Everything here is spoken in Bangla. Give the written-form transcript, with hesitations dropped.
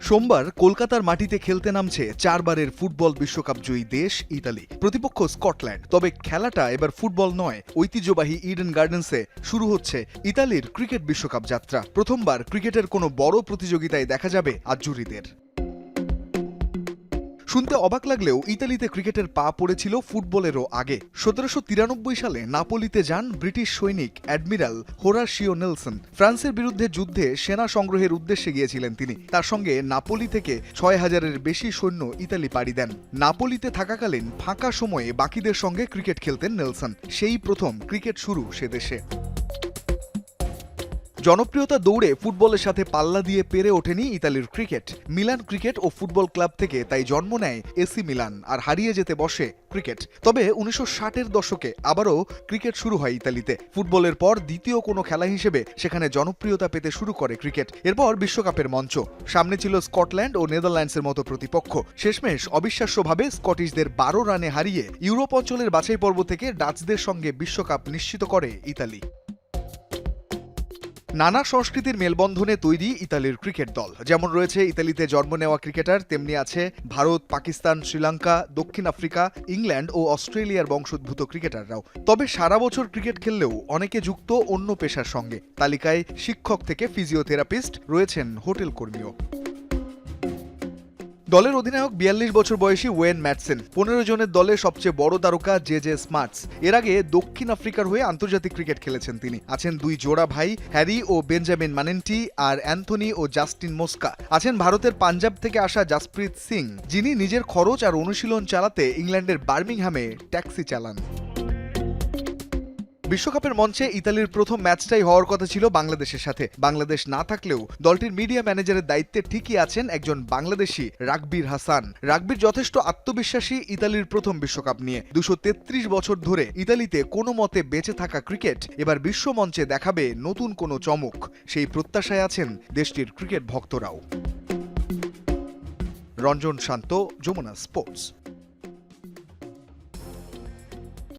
সোমবার কলকাতার মাটিতে খেলতে নামছে চারবারের ফুটবল বিশ্বকাপ জয়ী দেশ ইতালি। প্রতিপক্ষ স্কটল্যান্ড। তবে খেলাটা এবার ফুটবল নয়, ঐতিহ্যবাহী ইডেন গার্ডেন্সে শুরু হচ্ছে ইতালির ক্রিকেট বিশ্বকাপ যাত্রা। প্রথমবার ক্রিকেটের কোনো বড় প্রতিযোগিতায় দেখা যাবে আজ্জুরিদের। শুনতে অবাক লাগলেও ইতালিতে ক্রিকেটের পা পড়েছিল ফুটবলেরও আগে। 1793 সালে নাপোলিতে যান ব্রিটিশ সৈনিক অ্যাডমিরাল হোরাশিও নেলসন। ফ্রান্সের বিরুদ্ধে যুদ্ধে সেনা সংগ্রহের উদ্দেশ্যে গিয়েছিলেন তিনি। তার সঙ্গে নাপোলি থেকে 6000-এর বেশি সৈন্য ইতালি পাড়ি দেন। নাপোলিতে থাকাকালীন ফাঁকা সময়ে বাকিদের সঙ্গে ক্রিকেট খেলতেন নেলসন। সেই প্রথম ক্রিকেট শুরু সে দেশে। জনপ্রিয়তা দৌড়ে ফুটবলের সাথে পাল্লা দিয়ে পেরে ওঠেনি ইতালির ক্রিকেট। মিলান ক্রিকেট ও ফুটবল ক্লাব থেকে তাই জন্ম নেয় এসি মিলান, আর হারিয়ে যেতে বসে ক্রিকেট। তবে 1960-এর দশকে আবারও ক্রিকেট শুরু হয় ইতালিতে। ফুটবলের পর দ্বিতীয় কোনো খেলা হিসেবে সেখানে জনপ্রিয়তা পেতে শুরু করে ক্রিকেট। এরপর বিশ্বকাপের মঞ্চ। সামনে ছিল স্কটল্যান্ড ও নেদারল্যান্ডসের মতো প্রতিপক্ষ। শেষমেশ অবিশ্বাস্যভাবে স্কটিশদের 12 রানে হারিয়ে ইউরোপ অঞ্চলের বাছাই পর্ব থেকে ডাচদের সঙ্গে বিশ্বকাপ নিশ্চিত করে ইতালি। নানা সংস্কৃতির মেলবন্ধনে তৈরি ইতালির ক্রিকেট দল। যেমন রয়েছে ইতালিতে জন্ম নেওয়া ক্রিকেটার, তেমনি আছে ভারত, পাকিস্তান, শ্রীলঙ্কা, দক্ষিণ আফ্রিকা, ইংল্যান্ড ও অস্ট্রেলিয়ার বংশোদ্ভূত ক্রিকেটাররাও। তবে সারা বছর ক্রিকেট খেললেও অনেকে যুক্ত অন্য পেশার সঙ্গে। তালিকায় শিক্ষক থেকে ফিজিওথেরাপিস্ট, রয়েছেন হোটেল কর্মীও। দলের অধিনায়ক 42 বছর বয়সী ওয়েন ম্যাটসেন। 15 জনের দলের সবচেয়ে বড় তারকা জে স্মার্টস। এর আগে দক্ষিণ আফ্রিকার হয়ে আন্তর্জাতিক ক্রিকেট খেলেছেন তিনি। আছেন দুই জোড়া ভাই, হ্যারি ও বেঞ্জামিন মানেন্টি, আর অ্যান্থনি ও জাস্টিন মোস্কা। আছেন ভারতের পাঞ্জাব থেকে আসা জাসপ্রীত সিং, যিনি নিজের খরচ আর অনুশীলন চালাতে ইংল্যান্ডের বার্মিংহামে ট্যাক্সি চালান। বিশ্বকাপের মঞ্চে ইতালির প্রথম ম্যাচটাই হওয়ার কথা ছিল বাংলাদেশের সাথে। বাংলাদেশ না থাকলেও দলটির মিডিয়া ম্যানেজারের দায়িত্বে ঠিকই আছেন একজন বাংলাদেশি, রাগবীর হাসান। রাগবীর যথেষ্ট আত্মবিশ্বাসী ইতালির প্রথম বিশ্বকাপ নিয়ে। 233 বছর ধরে ইতালিতে কোনো মতে বেঁচে থাকা ক্রিকেট এবার বিশ্ব মঞ্চে দেখাবে নতুন কোনো চমক। সেই প্রত্যাশায় আছেন দেশটির ক্রিকেট ভক্তরাও। রঞ্জন শান্ত, যমুনা স্পোর্টস।